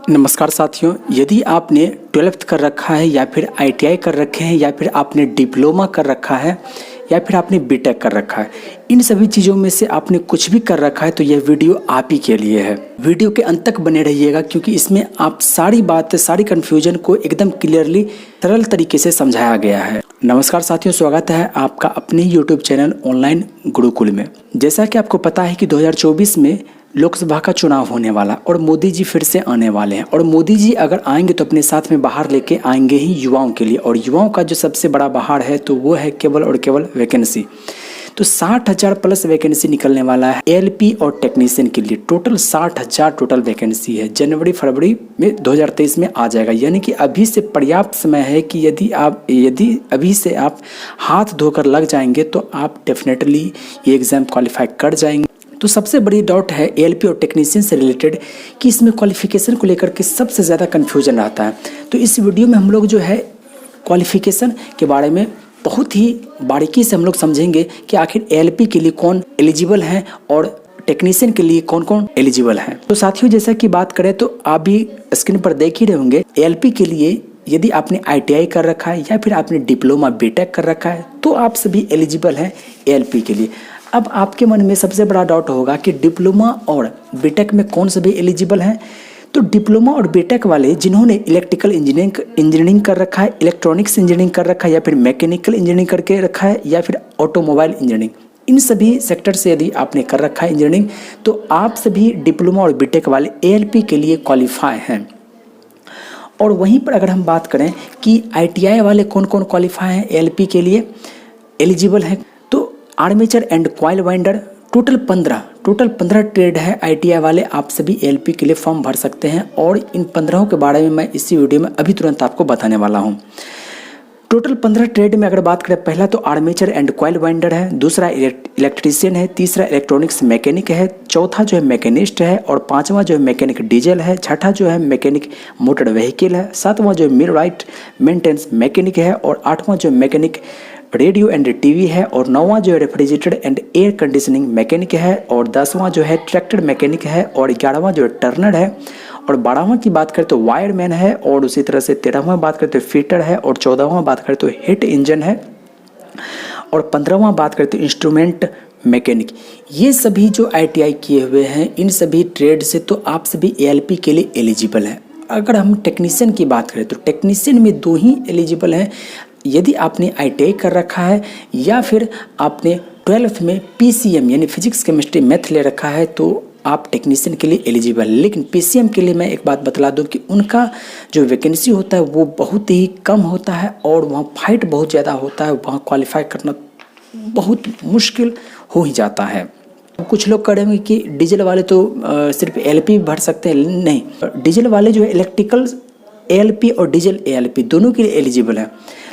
नमस्कार साथियों, यदि आपने 12th कर रखा है या फिर आईटीआई कर रखे हैं या फिर आपने डिप्लोमा कर रखा है या फिर आपने बीटेक कर रखा है, इन सभी चीज़ों में से आपने कुछ भी कर रखा है तो यह वीडियो आप ही के लिए है। वीडियो के अंत तक बने रहिएगा क्योंकि इसमें आप सारी बातें, सारी कन्फ्यूजन को एकदम क्लियरली सरल तरीके से समझाया गया है। नमस्कार साथियों, स्वागत है आपका अपने यूट्यूब चैनल ऑनलाइन गुरुकुल में। जैसा कि आपको पता है कि 2024 में लोकसभा का चुनाव होने वाला और मोदी जी फिर से आने वाले हैं और मोदी जी अगर आएंगे तो अपने साथ में बाहर लेके आएंगे ही युवाओं के लिए, और युवाओं का जो सबसे बड़ा बाहर है तो वो है केवल और केवल वैकेंसी। तो 60,000 प्लस वैकेंसी निकलने वाला है एएलपी और टेक्नीशियन के लिए। टोटल 60,000 टोटल वैकेंसी है। जनवरी फरवरी में 2023 में आ जाएगा, यानी कि अभी से पर्याप्त समय है कि यदि अभी से आप हाथ धोकर लग जाएंगे तो आप डेफिनेटली ये एग्ज़ाम क्वालिफाई कर जाएंगे। तो सबसे बड़ी डाउट है एएलपी और टेक्नीशियन से रिलेटेड कि इसमें क्वालिफिकेशन को लेकर के सबसे ज़्यादा कन्फ्यूजन आता है। तो इस वीडियो में हम लोग जो है क्वालिफिकेशन के बारे में बहुत ही बारीकी से हम लोग समझेंगे कि आखिर एएलपी के लिए कौन एलिजिबल है और टेक्नीशियन के लिए कौन कौन एलिजिबल है। तो साथियों, जैसा कि बात करें तो आप भी स्क्रीन पर देख ही रहे होंगे, एएलपी के लिए यदि आपने आईटीआई कर रखा है या फिर आपने डिप्लोमा बीटेक कर रखा है तो आप सभी एलिजिबल हैं एएलपी के लिए। अब आपके मन में सबसे बड़ा डाउट होगा कि डिप्लोमा और बीटेक में कौन सभी एलिजिबल हैं। तो डिप्लोमा और बीटेक वाले जिन्होंने इलेक्ट्रिकल इंजीनियरिंग कर रखा है, इलेक्ट्रॉनिक्स इंजीनियरिंग कर रखा है या फिर मैकेनिकल इंजीनियरिंग करके रखा है या फिर ऑटोमोबाइल इंजीनियरिंग, इन सभी सेक्टर से यदि आपने कर रखा है इंजीनियरिंग तो आप सभी डिप्लोमा और बीटेक वाले एएलपी के लिए क्वालिफाई हैं। और वहीं पर अगर हम बात करें कि आईटीआई वाले कौन कौन क्वालिफाई हैं एएलपी के लिए एलिजिबल हैं, तो armature and coil winder total 15 trade है आईटीआई वाले, आप सभी एएलपी के लिए फॉर्म भर सकते हैं। और इन 15 के बारे में मैं इसी वीडियो में अभी तुरंत आपको बताने वाला हूं। टोटल 15 ट्रेड में अगर बात करें, पहला तो आर्मेचर एंड कॉइल वाइंडर है, दूसरा इलेक्ट्रीशियन है, तीसरा इलेक्ट्रॉनिक्स मैकेनिक है, चौथा जो है मैकेनिस्ट है, और पांचवा जो है मैकेनिक डीजल है, छठा जो है मैकेनिक मोटर व्हीकल है, सातवां जो है मिलराइट मेंटेनेंस मैकेनिक है, और आठवां जो है मैकेनिक रेडियो एंड टीवी है, और नौवां जो है refrigerator and air conditioning mechanic है, और 10वां जो है ट्रैक्टर मैकेनिक है, और 11वां जो है टर्नर है, और 12वां की बात करें तो वायरमैन है, और उसी तरह से 13वां बात करें तो फिटर है, और 14वां बात करें तो हिट इंजन है, और 15वां बात करें तो इंस्ट्रूमेंट मैकेनिक। ये सभी जो आईटीआई किए हुए हैं इन सभी ट्रेड से तो आप सभी एएलपी के लिए एलिजिबल हैं। अगर हम टेक्नीशियन की बात करें तो टेक्नीशियन में दो ही एलिजिबल हैं, यदि आपने आईटीआई कर रखा है या फिर आपने 12th में पीसीएम यानी फिजिक्स केमिस्ट्री मैथ ले रखा है तो आप टेक्नीशियन के लिए एलिजिबल। लेकिन पीसीएम के लिए मैं एक बात बतला दूं कि उनका जो वैकेंसी होता है वो बहुत ही कम होता है और वहाँ फाइट बहुत ज़्यादा होता है, वहाँ क्वालिफाई करना बहुत मुश्किल हो ही जाता है। कुछ लोग कहेंगे कि डीजल वाले तो सिर्फ एएलपी भर सकते हैं, नहीं, डीजल वाले जो है इलेक्ट्रिकल एएलपी और डीजल एएलपी दोनों के लिए एलिजिबल है।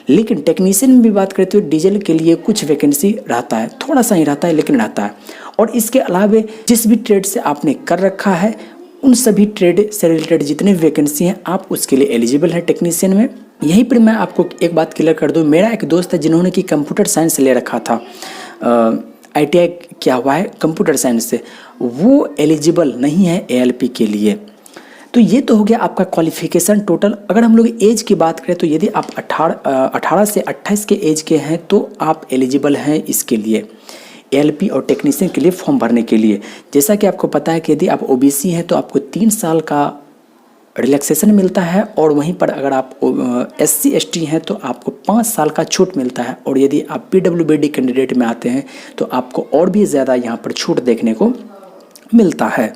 लेकिन टेक्नीशियन में भी बात करें तो डीजल के लिए कुछ वैकेंसी रहता है, थोड़ा सा ही रहता है लेकिन रहता है। और इसके अलावा जिस भी ट्रेड से आपने कर रखा है उन सभी ट्रेड से रिलेटेड जितने वैकेंसी हैं आप उसके लिए एलिजिबल हैं टेक्नीशियन में। यहीं पर मैं आपको एक बात क्लियर कर दूं, मेरा एक दोस्त है जिन्होंने कि कंप्यूटर साइंस ले रखा था, आईटीआई किया हुआ है कंप्यूटर साइंस से, वो एलिजिबल नहीं है एएलपी के लिए। तो ये तो हो गया आपका क्वालिफिकेशन टोटल। अगर हम लोग एज की बात करें तो यदि आप 18 से 28 के एज के हैं तो आप एलिजिबल हैं इसके लिए एएलपी और टेक्नीशियन के लिए फॉर्म भरने के लिए। जैसा कि आपको पता है कि यदि आप ओबीसी हैं तो आपको 3 साल का रिलैक्सेशन मिलता है, और वहीं पर अगर आप एससी एसटी हैं तो आपको 5 साल का छूट मिलता है, और यदि आप पीडब्ल्यूबीडी कैंडिडेट में आते हैं तो आपको और भी ज़्यादा यहाँ पर छूट देखने को मिलता है।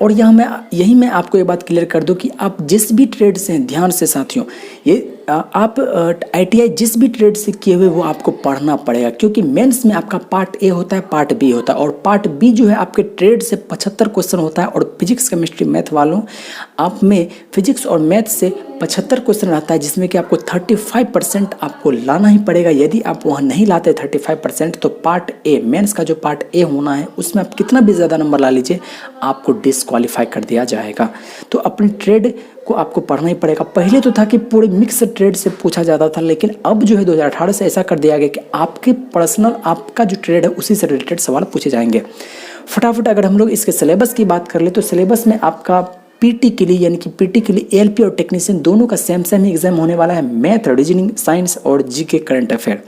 और यही मैं आपको एक बात क्लियर कर दूं कि आप जिस भी ट्रेड से हैं, ध्यान से साथियों, ये आप आईटीआई जिस भी ट्रेड से किए हुए वो आपको पढ़ना पड़ेगा, क्योंकि मेंस में आपका पार्ट ए होता है, पार्ट बी होता है, और पार्ट बी जो है आपके ट्रेड से 75 क्वेश्चन होता है। और फिजिक्स केमिस्ट्री मैथ वालों, आप में फिजिक्स और मैथ से 75 क्वेश्चन रहता है, जिसमें कि आपको 35% आपको लाना ही पड़ेगा। यदि आप वहाँ नहीं लाते 35% तो पार्ट ए, मेंस का जो पार्ट ए होना है उसमें आप कितना भी ज़्यादा नंबर ला लीजिए आपको डिसक्वालीफाई कर दिया जाएगा। तो अपने ट्रेड को आपको पढ़ना ही पड़ेगा। पहले तो था कि पूरे मिक्स ट्रेड से पूछा जाता था, लेकिन अब जो है 2018 से ऐसा कर दिया गया कि आपके पर्सनल आपका जो ट्रेड है उसी से रिलेटेड सवाल पूछे जाएंगे। फटाफट अगर हम लोग इसके सिलेबस की बात कर ले तो सिलेबस में आपका पीटी के लिए, यानी कि पीटी के लिए एएलपी और टेक्नीशियन दोनों का सेम ही एग्जाम होने वाला है। मैथ, रीजनिंग, साइंस और जीके करंट अफेयर।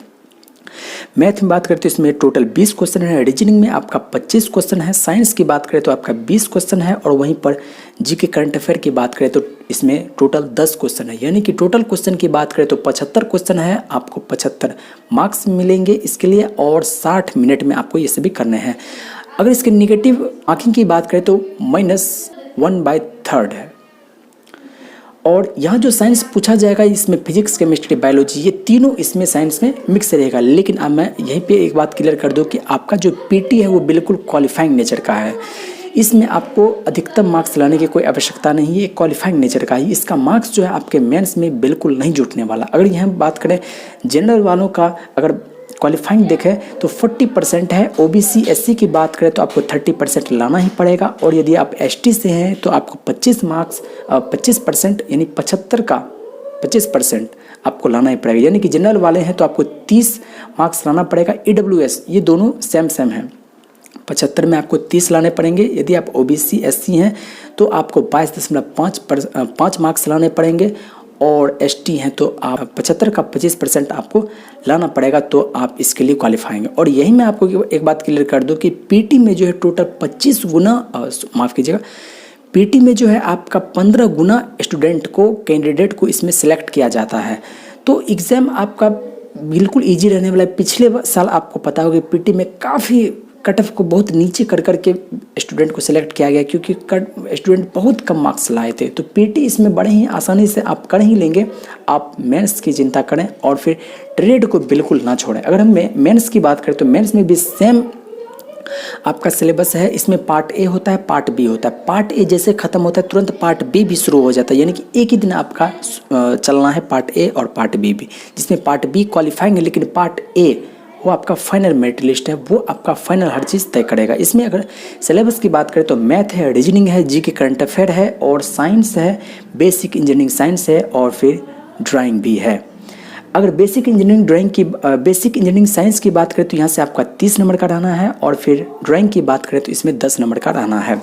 मैथ में बात करते हैं इसमें टोटल 20 क्वेश्चन है, रीजनिंग में आपका 25 क्वेश्चन है, साइंस की बात करें तो आपका 20 क्वेश्चन है, और वहीं पर जीके करंट अफेयर की बात करें तो इसमें टोटल 10 क्वेश्चन है। यानी कि टोटल क्वेश्चन की बात करें तो 75 क्वेश्चन है, आपको 75 मार्क्स मिलेंगे इसके लिए, और 60 मिनट में आपको ये सभी करने हैं। अगर इसके निगेटिव मार्किंग की बात करें तो -1/3 है। और यहाँ जो साइंस पूछा जाएगा इसमें फिजिक्स, केमिस्ट्री, बायोलॉजी, ये तीनों इसमें साइंस में मिक्स रहेगा। लेकिन अब मैं यहीं पे एक बात क्लियर कर दूँ कि आपका जो पीटी है वो बिल्कुल क्वालिफाइंग नेचर का है। इसमें आपको अधिकतम मार्क्स लाने की कोई आवश्यकता नहीं है, क्वालिफाइंग नेचर का ही। इसका मार्क्स जो है आपके मेंस में बिल्कुल नहीं जुटने वाला। अगर यहाँ बात करें जनरल वालों का, अगर क्वालिफाइंग देखें तो 40% है। ओबीसी एससी की बात करें तो आपको 30% लाना ही पड़ेगा, और यदि आप एसटी से हैं तो आपको 25% यानी 75 का 25% आपको लाना ही पड़ेगा। यानी कि जनरल वाले हैं तो आपको 30 मार्क्स लाना पड़ेगा। ईडब्ल्यूएस ये दोनों सेम है, 75 में आपको 30 लाने पड़ेंगे। यदि आप ओबीसी एससी हैं तो आपको 22.5 मार्क्स लाने पड़ेंगे, और एसटी हैं तो आप 75 का 25% आपको लाना पड़ेगा, तो आप इसके लिए क्वालिफाएंगे। और यही मैं आपको एक बात क्लियर कर दूं कि पीटी में जो है टोटल 25 गुना, माफ़ कीजिएगा, पीटी में जो है आपका 15 गुना स्टूडेंट को, कैंडिडेट को इसमें सिलेक्ट किया जाता है। तो एग्ज़ाम आपका बिल्कुल ईजी रहने वाला है। पिछले साल आपको पता होगा पीटी में काफ़ी कट ऑफ को बहुत नीचे कर के स्टूडेंट को सिलेक्ट किया गया, क्योंकि स्टूडेंट बहुत कम मार्क्स लाए थे। तो पीटी इसमें बड़े ही आसानी से आप कर ही लेंगे। आप मेंस की चिंता करें और फिर ट्रेड को बिल्कुल ना छोड़ें। अगर हम मेंस की बात करें तो मेंस में भी सेम आपका सिलेबस है। इसमें पार्ट ए होता है, पार्ट बी होता है। पार्ट ए जैसे खत्म होता है तुरंत पार्ट बी भी शुरू हो जाता है, यानी कि एक ही दिन आपका चलना है पार्ट ए और पार्ट बी भी, जिसमें पार्ट बी क्वालिफाइंग है, लेकिन पार्ट ए वो आपका फाइनल मेरिट लिस्ट है, वो आपका फाइनल हर चीज़ तय करेगा। इसमें अगर सिलेबस की बात करें तो मैथ है, रीजनिंग है, जीके करंट अफेयर है, और साइंस है, बेसिक इंजीनियरिंग साइंस है, और फिर ड्राइंग भी है। अगर बेसिक इंजीनियरिंग साइंस की बात करें तो यहाँ से आपका 30 नंबर का रहना है, और फिर ड्राइंग की बात करें तो इसमें 10 नंबर का रहना है।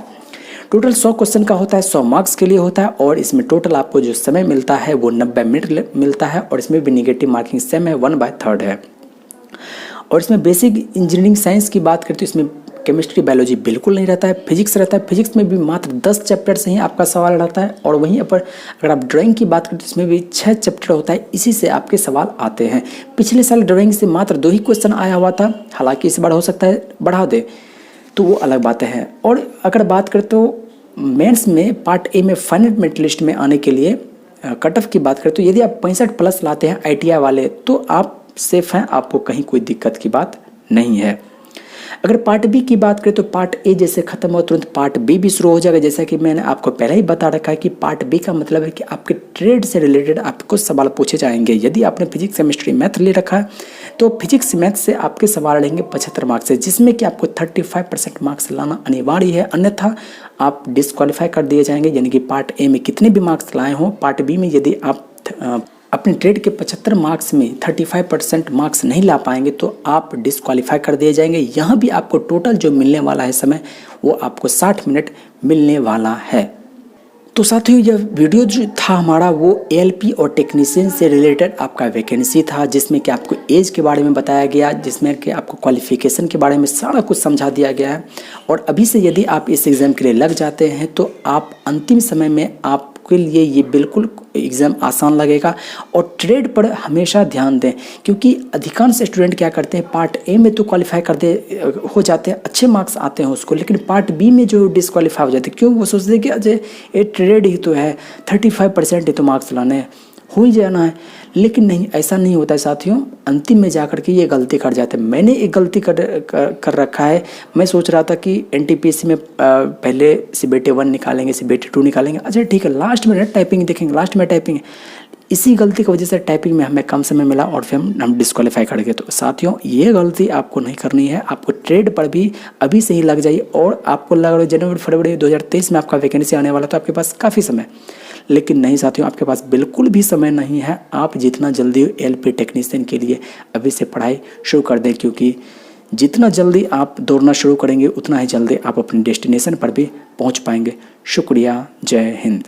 टोटल 100 क्वेश्चन का होता है, 100 मार्क्स के लिए होता है, और इसमें टोटल आपको जो समय मिलता है वो 90 मिनट मिलता है, और इसमें भी निगेटिव मार्किंग सेम है, 1/3 है। और इसमें बेसिक इंजीनियरिंग साइंस की बात करें तो इसमें केमिस्ट्री, बायोलॉजी बिल्कुल नहीं रहता है, फिजिक्स रहता है। फिजिक्स में भी मात्र 10 चैप्टर से ही आपका सवाल रहता है, और वहीं पर अगर आप ड्राइंग की बात करें तो इसमें भी 6 चैप्टर होता है, इसी से आपके सवाल आते हैं। पिछले साल ड्राइंग से मात्र 2 ही क्वेश्चन आया हुआ था, हालांकि इस बार हो सकता है बढ़ा दे, तो वो अलग बातें हैं। और अगर बात करें तो मेंस में पार्ट ए में फाइनल मेरिट लिस्ट में आने के लिए कट ऑफ की बात करें तो यदि आप 65+ लाते हैं ITI वाले तो आप सेफ हैं, आपको कहीं कोई दिक्कत की बात नहीं है। अगर पार्ट बी की बात करें तो पार्ट ए जैसे खत्म हो तुरंत पार्ट बी भी शुरू हो जाएगा। जैसा कि मैंने आपको पहले ही बता रखा है कि पार्ट बी का मतलब है कि आपके ट्रेड से रिलेटेड आपको सवाल पूछे जाएंगे। यदि आपने फिजिक्स, केमिस्ट्री, मैथ ले रखा है तो फिजिक्स, मैथ से आपके सवाल रहेंगे 75 मार्क्स से, जिसमें कि आपको 35% मार्क्स लाना अनिवार्य है, अन्यथा आप डिस्क्वालीफाई कर दिए जाएंगे। यानी कि पार्ट ए में कितने भी मार्क्स लाए हों, पार्ट बी में यदि आप अपने ट्रेड के 75 मार्क्स में 35% मार्क्स नहीं ला पाएंगे तो आप डिस्क्वालीफाई कर दिए जाएंगे। यहाँ भी आपको टोटल जो मिलने वाला है समय वो आपको 60 मिनट मिलने वाला है। तो साथियों यह वीडियो जो था हमारा वो एएलपी और टेक्नीशियन से रिलेटेड आपका वैकेंसी था, जिसमें कि आपको एज के बारे में बताया गया, जिसमें कि आपको क्वालिफिकेशन के बारे में सारा कुछ समझा दिया गया है। और अभी से यदि आप इस एग्ज़ाम के लिए लग जाते हैं तो आप अंतिम समय में आपके लिए ये बिल्कुल एग्ज़ाम आसान लगेगा। और ट्रेड पर हमेशा ध्यान दें, क्योंकि अधिकांश स्टूडेंट क्या करते हैं पार्ट ए में तो क्वालिफाई हो जाते हैं, अच्छे मार्क्स आते हैं उसको, लेकिन पार्ट बी में जो डिस्क्वालीफाई हो जाते हैं। क्यों? वो सोचते हैं कि अजय ये ट्रेड ही तो है, 35% ही तो मार्क्स लाने हैं, हो ही जाना है। लेकिन नहीं, ऐसा नहीं होता है साथियों। अंतिम में जाकर के ये गलती कर जाते हैं। मैंने एक गलती कर रखा है। मैं सोच रहा था कि एनटीपीसी में पहले CBT 1 निकालेंगे, CBT 2 निकालेंगे, अच्छा ठीक है, लास्ट में टाइपिंग देखेंगे, लास्ट में टाइपिंग। इसी गलती की वजह से टाइपिंग में हमें कम समय मिला और फिर हम डिस्क्वालीफाई कर गए। तो साथियों ये गलती आपको नहीं करनी है। आपको ट्रेड पर भी अभी से ही लग जाइए। और आपको लग रहा है जनवरी फरवरी 2023 में आपका वैकेंसी आने वाला, तो आपके पास काफ़ी समय, लेकिन नहीं साथियों, आपके पास बिल्कुल भी समय नहीं है। आप जितना जल्दी एएलपी टेक्नीशियन के लिए अभी से पढ़ाई शुरू कर दें, क्योंकि जितना जल्दी आप दौड़ना शुरू करेंगे उतना ही जल्दी आप अपने डेस्टिनेशन पर भी पहुंच पाएंगे। शुक्रिया। जय हिंद।